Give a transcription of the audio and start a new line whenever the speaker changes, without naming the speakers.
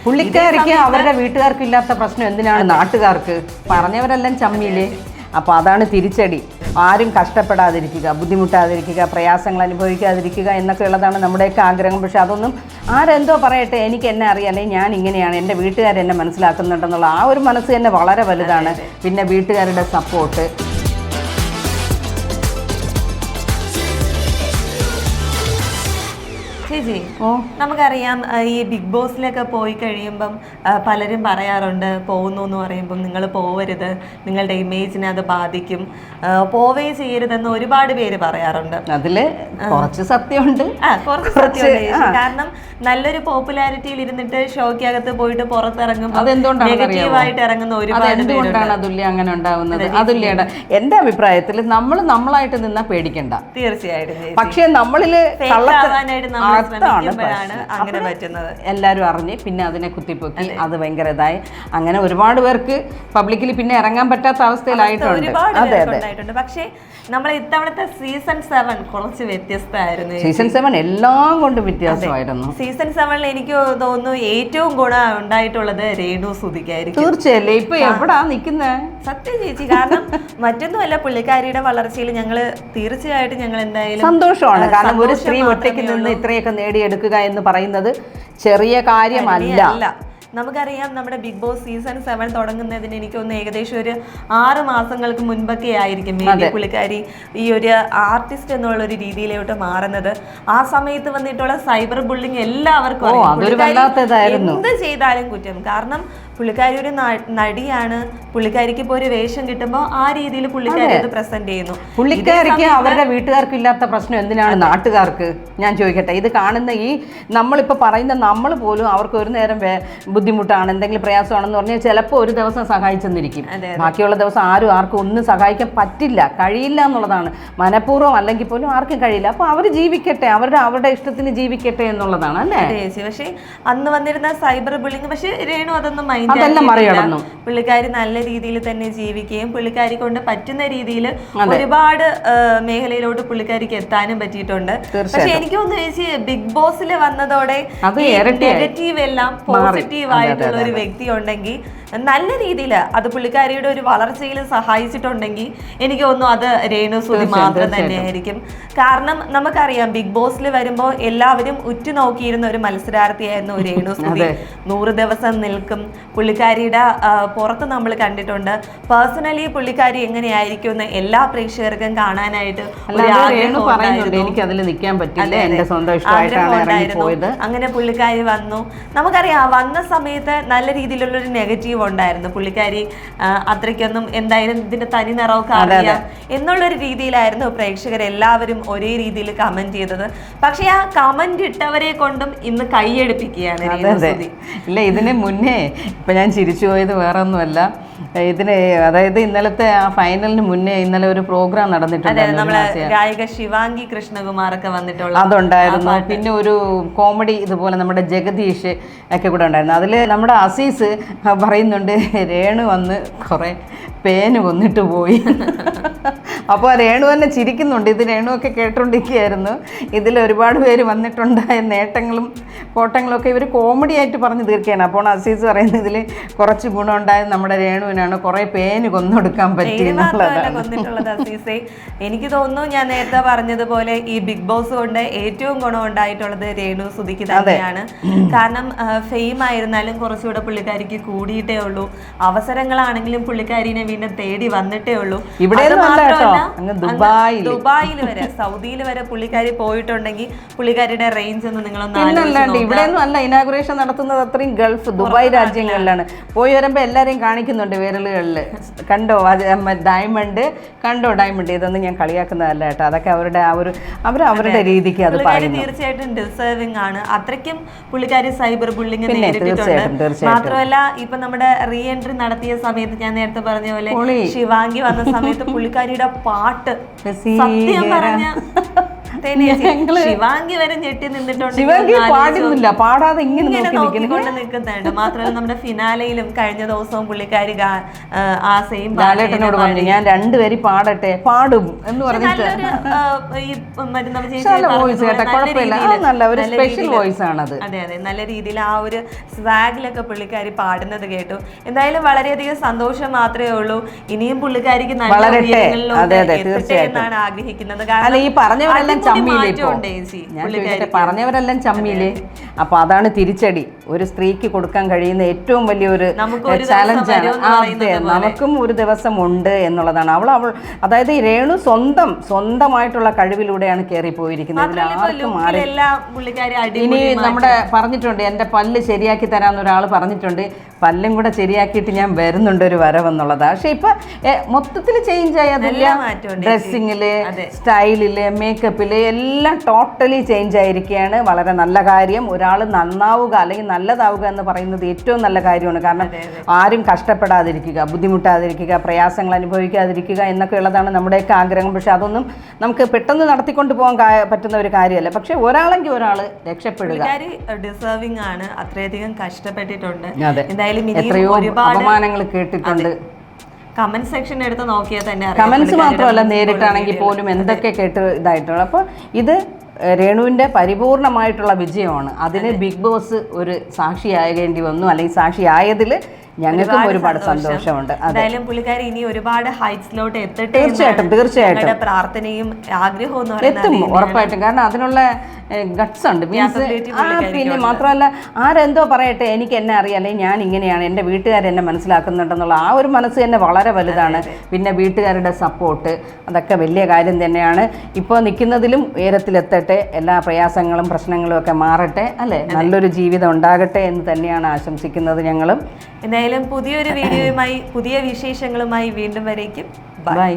പുള്ളിക്കാരിക്ക് അവരുടെ വീട്ടുകാർക്ക് ഇല്ലാത്ത പ്രശ്നം എന്തിനാണ് നാട്ടുകാർക്ക്? പറഞ്ഞവരെല്ലാം ചമ്മിയില്ലേ. അപ്പോൾ അതാണ് തിരിച്ചടി. ആരും കഷ്ടപ്പെടാതിരിക്കുക, ബുദ്ധിമുട്ടാതിരിക്കുക, പ്രയാസങ്ങൾ അനുഭവിക്കാതിരിക്കുക എന്നൊക്കെ ഉള്ളതാണ് നമ്മുടെയൊക്കെ ആഗ്രഹം. പക്ഷെ അതൊന്നും ആരെന്തോ പറയട്ടെ, എനിക്ക് എന്നെ അറിയാം, അല്ലെങ്കിൽ ഞാൻ ഇങ്ങനെയാണ്, എൻ്റെ വീട്ടുകാരെന്നെ മനസ്സിലാക്കുന്നുണ്ടെന്നുള്ള ആ ഒരു മനസ്സ് തന്നെ വളരെ വലുതാണ്. പിന്നെ വീട്ടുകാരുടെ സപ്പോർട്ട്.
ചേച്ചി, നമുക്കറിയാം ഈ ബിഗ് ബോസിലൊക്കെ പോയി കഴിയുമ്പം പലരും പറയാറുണ്ട്, പോകുന്നു എന്ന് പറയുമ്പം നിങ്ങൾ പോവരുത്, നിങ്ങളുടെ ഇമേജിനെ അത് ബാധിക്കും, പോവേ ചെയ്യരുതെന്ന് ഒരുപാട് പേര് പറയാറുണ്ട്.
അതില് കുറച്ച് സത്യമുണ്ട്.
കുറച്ച് സത്യമുണ്ട്. കാരണം നല്ലൊരു പോപ്പുലാരിറ്റിയിൽ ഇരുന്നിട്ട് ഷോയ്ക്കകത്ത് പോയിട്ട് പുറത്തിറങ്ങുമ്പോൾ നെഗറ്റീവായിട്ട് ഇറങ്ങുന്ന ഒരുപാട്.
എന്തുകൊണ്ടാണ് അതുല്യ അങ്ങനെ ഉണ്ടാവുന്നത്? അതുല്യയുടെ എൻ്റെ അഭിപ്രായത്തിൽ നമ്മളായിട്ട് നിന്നാ പേടിക്കണ്ട.
തീർച്ചയായിട്ടും.
പക്ഷെ നമ്മളില്
അങ്ങനെ പറ്റുന്നത്
എല്ലാവരും അറിഞ്ഞ് പിന്നെ അതിനെ കുത്തിപ്പൊക്കി അത് ഭയങ്കര ഇതായി. അങ്ങനെ ഒരുപാട് പേർക്ക് പബ്ലിക്കിൽ പിന്നെ ഇറങ്ങാൻ പറ്റാത്ത അവസ്ഥയിലായിട്ടുണ്ട്.
അതെ അതെ. പക്ഷേ നമ്മളെ ഇത്തവണത്തെ സീസൺ 7 കുറച്ച് വ്യത്യസ്തമായിരുന്നു.
സീസൺ 7 എല്ലാം കൊണ്ടും വ്യത്യാസമായിരുന്നു.
സീസൺ 7 എനിക്ക് തോന്നുന്നു ഏറ്റവും ഗുണം ഉണ്ടായിട്ടുള്ളത് രേണു സുധിക്കായിരിക്കും.
തീർച്ചയല്ലേ. ഇപ്പൊ എവിടാ നിക്കുന്നത്?
സത്യം ചേച്ചി. കാരണം മറ്റൊന്നുമല്ല, പുള്ളിക്കാരിയുടെ വളർച്ചയിൽ തീർച്ചയായിട്ടും ഞങ്ങൾ എന്തായാലും
സന്തോഷമാണ്. കാരണം ഒരു സ്ത്രീ ഒറ്റയ്ക്ക് നിന്ന് ഇത്രയൊക്കെ നേടിയെടുക്കുക എന്ന് പറയുന്നത് ചെറിയ കാര്യമല്ല.
നമുക്കറിയാം, നമ്മുടെ ബിഗ് ബോസ് സീസൺ 7 തുടങ്ങുന്നതിന് എനിക്ക് തോന്നുന്നു ഏകദേശം ഒരു 6 മാസങ്ങൾക്ക് മുൻപൊക്കെ ആയിരിക്കും പുള്ളിക്കാരി ഈ ഒരു ആർട്ടിസ്റ്റ് എന്നുള്ള ഒരു രീതിയിലോട്ട് മാറുന്നത്. ആ സമയത്ത് വന്നിട്ടുള്ള സൈബർ ബുള്ളിങ് എല്ലാവർക്കും എന്ത് ചെയ്താലും കുറ്റം. കാരണം പുള്ളിക്കാരി ഒരു നടിയാണ്. പുള്ളിക്കാരിക്ക് ഇപ്പോൾ ഒരു വേഷം കിട്ടുമ്പോൾ ആ രീതിയിൽ പുള്ളിക്കാരി അത് പ്രസന്റ് ചെയ്യുന്നു.
പുള്ളിക്കാരിക്ക് അവരുടെ വീട്ടുകാർക്ക് ഇല്ലാത്ത പ്രശ്നം എന്തിനാണ് നാട്ടുകാർക്ക്? ഞാൻ ചോദിക്കട്ടെ, ഇത് കാണുന്ന ഈ നമ്മളിപ്പോൾ പറയുന്ന നമ്മൾ പോലും അവർക്ക് ഒരു നേരം ബുദ്ധിമുട്ടാണ്, എന്തെങ്കിലും പ്രയാസമാണെന്ന് പറഞ്ഞാൽ ചിലപ്പോൾ ഒരു ദിവസം സഹായിച്ചെന്നിരിക്കും. ബാക്കിയുള്ള ദിവസം ആർക്കും ഒന്നും സഹായിക്കാൻ പറ്റില്ല, കഴിയില്ല എന്നുള്ളതാണ്. മനഃപൂർവ്വം അല്ലെങ്കിൽ പോലും ആർക്കും കഴിയില്ല. അപ്പോൾ അവർ ജീവിക്കട്ടെ, അവരുടെ ഇഷ്ടത്തിന് ജീവിക്കട്ടെ എന്നുള്ളതാണ് അല്ലേ.
പക്ഷേ അന്ന് വന്നിരുന്ന സൈബർ ബുള്ളിങ്, പക്ഷേ രേണു അതൊന്നും
മറികടന്നു.
പുള്ളിക്കാരി നല്ല രീതിയിൽ തന്നെ ജീവിക്കുകയും പുള്ളിക്കാരി കൊണ്ട് പറ്റുന്ന രീതിയിൽ ഒരുപാട് മേഖലയിലോട്ട് പുള്ളിക്കാരിക്ക് എത്താനും പറ്റിയിട്ടുണ്ട്. പക്ഷെ എനിക്ക് തോന്നുന്നു ചേച്ചി, ബിഗ് ബോസിൽ വന്നതോടെ നെഗറ്റീവ് എല്ലാം പോസിറ്റീവ് ആയിട്ടുള്ള ഒരു വ്യക്തി ഉണ്ടെങ്കിൽ നല്ല രീതിയിൽ അത് പുള്ളിക്കാരിയുടെ ഒരു വളർച്ചയിൽ സഹായിച്ചിട്ടുണ്ടെങ്കിൽ എനിക്ക് തോന്നുന്നു അത് രേണു സുധി മാത്രം തന്നെയായിരിക്കും. കാരണം നമുക്കറിയാം, ബിഗ് ബോസിൽ വരുമ്പോൾ എല്ലാവരും ഉറ്റുനോക്കിയിരുന്ന ഒരു മത്സരാർത്ഥിയായിരുന്നു രേണു സുധി. 100 ദിവസം നിൽക്കും. പുള്ളിക്കാരിയുടെ പുറത്ത് നമ്മൾ കണ്ടിട്ടുണ്ട്. പേഴ്സണലി പുള്ളിക്കാരി എങ്ങനെയായിരിക്കും എന്ന് എല്ലാ പ്രേക്ഷകർക്കും കാണാനായിട്ട് അങ്ങനെ പുള്ളിക്കാരി വന്നു. നമുക്കറിയാം, വന്ന സമയത്ത് നല്ല രീതിയിലുള്ള ഒരു നെഗറ്റീവ് ഉണ്ടായിരുന്നു. പുള്ളിക്കാരി അത്രയ്ക്കൊന്നും എന്തായാലും ഇതിന്റെ തനി നിറമൊക്കെ അറിയാം എന്നുള്ളൊരു രീതിയിലായിരുന്നു പ്രേക്ഷകരെല്ലാവരും ഒരേ രീതിയിൽ കമന്റ് ചെയ്തത്. പക്ഷെ ആ കമന്റ് ഇട്ടവരെ കൊണ്ടും ഇന്ന് കൈയടിപ്പിക്കുകയാണ്.
ഇല്ല, ഇതിന് മുന്നേ ഇപ്പൊ ഞാൻ ചിരിച്ചു പോയത് വേറെ ഒന്നുമല്ല. അതായത് ഇന്നലത്തെ ആ ഫൈനലിന് മുന്നേ ഇന്നലെ ഒരു പ്രോഗ്രാം നടന്നിട്ടുണ്ടായിരുന്നു.
ഗായിക ശിവാംഗി കൃഷ്ണകുമാറൊക്കെ വന്നിട്ടുള്ള
അതുണ്ടായിരുന്നു. പിന്നെ ഒരു കോമഡി ഇതുപോലെ നമ്മുടെ ജഗദീഷ് ഒക്കെ കൂടെ ഉണ്ടായിരുന്നു. അതിൽ നമ്മുടെ അസീസ് പറയുന്നുണ്ട്, രേണു വന്ന് കുറെ പേന് കൊന്നിട്ട് പോയി. അപ്പോൾ രേണു തന്നെ ചിരിക്കുന്നുണ്ട്. ഇത് രേണുവൊക്കെ കേട്ടോണ്ടിരിക്കുകയായിരുന്നു. ഇതിൽ ഒരുപാട് പേര് വന്നിട്ടുണ്ടായ നേട്ടങ്ങളും കോട്ടങ്ങളും ഒക്കെ ഇവർ കോമഡി ആയിട്ട് പറഞ്ഞു തീർക്കുകയാണ്. അപ്പോൾ അസീസ് പറയുന്നത് ഇതിൽ കുറച്ച് ഗുണമുണ്ടായത് നമ്മുടെ രേണുവിനാണ്, കുറേ പേന് കൊന്നൊടുക്കാൻ പറ്റി
കൊന്നിട്ടുള്ളത് അസീസെ. എനിക്ക് തോന്നുന്നു, ഞാൻ നേരത്തെ പറഞ്ഞതുപോലെ ഈ ബിഗ് ബോസ് കൊണ്ട് ഏറ്റവും ഗുണം ഉണ്ടായിട്ടുള്ളത് രേണു സുധിക്ക് തന്നെയാണ്. കാരണം ഫെയിം ആയിരുന്നാലും കുറച്ചുകൂടെ പുള്ളിക്കാരിക്ക് കൂടിയിട്ടേ ഉള്ളൂ. അവസരങ്ങളാണെങ്കിലും പുള്ളിക്കാരിനെ വീണ്ടും തേടി വന്നിട്ടേ ഉള്ളൂ. ദുബായിൽ വരെ, സൗദിയിൽ വരെ പുള്ളിക്കാരി പോയിട്ടുണ്ടെങ്കിൽ പുള്ളിക്കാരിയുടെ റേഞ്ച് ഒന്ന് നിങ്ങളൊന്നും
ഇവിടെയൊന്നും അല്ല. ഇനാഗുറേഷൻ നടത്തുന്നത് അത്രയും ഗൾഫ് ദുബായ് രാജ്യങ്ങളിലാണ്. പോയി വരുമ്പോൾ എല്ലാവരെയും കാണിക്കുന്നുണ്ട് വിരലുകളിൽ. കണ്ടോ ഡയമണ്ട്, കണ്ടോ ഡയമണ്ട്. ഇതൊന്നും ഞാൻ കളിയാക്കുന്നതല്ല കേട്ടോ. അതൊക്കെ അവരുടെ രീതിക്ക് അത് പറയുന്നു.
തീർച്ചയായിട്ടും ഡിസേർവിംഗ് ആണ്. അത്രയ്ക്കും പുള്ളിക്കാരി സൈബർ ബുള്ളിങ് നേരിട്ടിട്ടുണ്ട്. മാത്രമല്ല, ഇപ്പൊ നമ്മുടെ റീ എൻട്രി നടത്തിയ സമയത്ത് ഞാൻ നേരത്തെ പറഞ്ഞ പോലെ ശിവാംഗി വന്ന സമയത്ത് പുള്ളിക്കാരിയുടെ പാട്ട് സത്യം പറഞ്ഞ സത്യം ശിവാംഗി വരെ ഞെട്ടി നിന്നിട്ടുണ്ട്.
ശിവാംഗി പാടുന്നില്ല, പാടാതെ ഇങ്ങനെ
നോക്കിക്കൊണ്ട് നിൽക്കുന്നുണ്ട്. മാത്രമല്ല നമ്മുടെ ഫിനാലയിലും കഴിഞ്ഞ ദിവസവും പുള്ളിക്കാരി ആ സെയിം
ലാലേട്ടനോട് പറഞ്ഞു ഞാൻ രണ്ടുപേരും പാടട്ടെ, പാടും എന്ന് പറഞ്ഞിട്ട്. നല്ല ഒരു സ്പെഷ്യൽ വോയിസ് ആണത്.
അതെ അതെ, നല്ല രീതിയിൽ ആ ഒരു സ്വാഗിലൊക്കെ പുള്ളിക്കാരി പാടുന്നത് കേട്ടു. എന്തായാലും വളരെയധികം സന്തോഷം മാത്രമേ ഉള്ളൂ. ഇനിയും പുള്ളിക്കാരിക്ക് നല്ല എന്നാണ് ആഗ്രഹിക്കുന്നത്.
അല്ല, ഈ പറഞ്ഞവരെല്ലാം പറഞ്ഞവരെല്ലാം ചമ്മിയില്ലേ. അപ്പൊ അതാണ് തിരിച്ചടി. ഒരു സ്ത്രീക്ക് കൊടുക്കാൻ കഴിയുന്ന ഏറ്റവും വലിയൊരു ചാലഞ്ചാണ്. നമുക്കും ഒരു ദിവസം ഉണ്ട് എന്നുള്ളതാണ്. അവൾ അതായത് ഈ രേണു സ്വന്തമായിട്ടുള്ള കഴിവിലൂടെയാണ് കയറി പോയിരിക്കുന്നത്. ഇനി നമ്മുടെ പറഞ്ഞിട്ടുണ്ട്, എന്റെ പല്ല് ശരിയാക്കി തരാന്ന് ഒരാൾ പറഞ്ഞിട്ടുണ്ട്. പല്ലും കൂടെ ശരിയാക്കിയിട്ട് ഞാൻ വരുന്നുണ്ട് ഒരു വരവെന്നുള്ളതാണ്. പക്ഷെ ഇപ്പൊ മൊത്തത്തിൽ ചേഞ്ച് ആയി. അതില്ല, ഡ്രസ്സിങ്ങില്, സ്റ്റൈലില്, മേക്കപ്പില് എല്ലാം ടോട്ടലി ചേഞ്ച് ആയിരിക്കുകയാണ്. വളരെ നല്ല കാര്യം. ഒരാൾ നന്നാവുക അല്ലെങ്കിൽ നല്ലതാവുക എന്ന് പറയുന്നത് ഏറ്റവും നല്ല കാര്യമാണ്. കാരണം ആരും കഷ്ടപ്പെടാതിരിക്കുക, ബുദ്ധിമുട്ടാതിരിക്കുക, പ്രയാസങ്ങൾ അനുഭവിക്കാതിരിക്കുക എന്നൊക്കെ ഉള്ളതാണ് നമ്മുടെയൊക്കെ ആഗ്രഹം. പക്ഷെ അതൊന്നും നമുക്ക് പെട്ടെന്ന് നടത്തിക്കൊണ്ട് പോകാൻ പറ്റുന്ന ഒരു കാര്യമല്ല. പക്ഷെ ഒരാളെങ്കിൽ ഒരാൾ രക്ഷപ്പെടുക.
ഡിസേർവിംഗ് ആണ്, അത്രയധികം കഷ്ടപ്പെട്ടിട്ടുണ്ട്.
എത്രയോ അപമാനങ്ങൾ കേട്ടിട്ടുണ്ട്.
കമന്റ് സെക്ഷൻ എടുത്ത് നോക്കിയാൽ തന്നെ
കമന്റ്സ് മാത്രമല്ല, നേരിട്ടാണെങ്കിൽ പോലും എന്തൊക്കെ കേട്ട് ഇതായിട്ടുള്ള. അപ്പോൾ ഇത് രേണുവിൻ്റെ പരിപൂർണമായിട്ടുള്ള വിജയമാണ്. അതിന് ബിഗ് ബോസ് ഒരു സാക്ഷിയാകേണ്ടി വന്നു, അല്ലെങ്കിൽ സാക്ഷിയായതിൽ ഞങ്ങൾക്കും ഒരുപാട് സന്തോഷമുണ്ട്.
എന്തായാലും പുള്ളിക്കാരി ഇനി ഒരുപാട് ഹൈറ്റ്സിലോട്ട് എത്തട്ടെ.
തീർച്ചയായിട്ടും
പ്രാർത്ഥനയും ആഗ്രഹവും
എത്തും ഉറപ്പായിട്ടും. കാരണം അതിനുള്ള ഗട്ട്സ് ഉണ്ട്. മീൻസ് പിന്നെ മാത്രമല്ല, ആരെന്തോ പറയട്ടെ, എനിക്ക് എന്നെ അറിയാം, അല്ലെങ്കിൽ ഞാൻ ഇങ്ങനെയാണ്, എൻ്റെ വീട്ടുകാരെന്നെ മനസ്സിലാക്കുന്നുണ്ടെന്നുള്ള ആ ഒരു മനസ്സ് തന്നെ വളരെ വലുതാണ്. പിന്നെ വീട്ടുകാരുടെ സപ്പോർട്ട്, അതൊക്കെ വലിയ കാര്യം തന്നെയാണ്. ഇപ്പോൾ നിൽക്കുന്നതിലും ഉയരത്തിലെത്തട്ടെ, എല്ലാ പ്രയാസങ്ങളും പ്രശ്നങ്ങളും ഒക്കെ മാറട്ടെ, അല്ലേ, നല്ലൊരു ജീവിതം ഉണ്ടാകട്ടെ എന്ന് തന്നെയാണ് ആശംസിക്കുന്നത് ഞങ്ങളും.
എന്തായാലും പുതിയൊരു വീഡിയോയുമായി പുതിയ വിശേഷങ്ങളുമായി വീണ്ടും വരേക്കും ബൈ.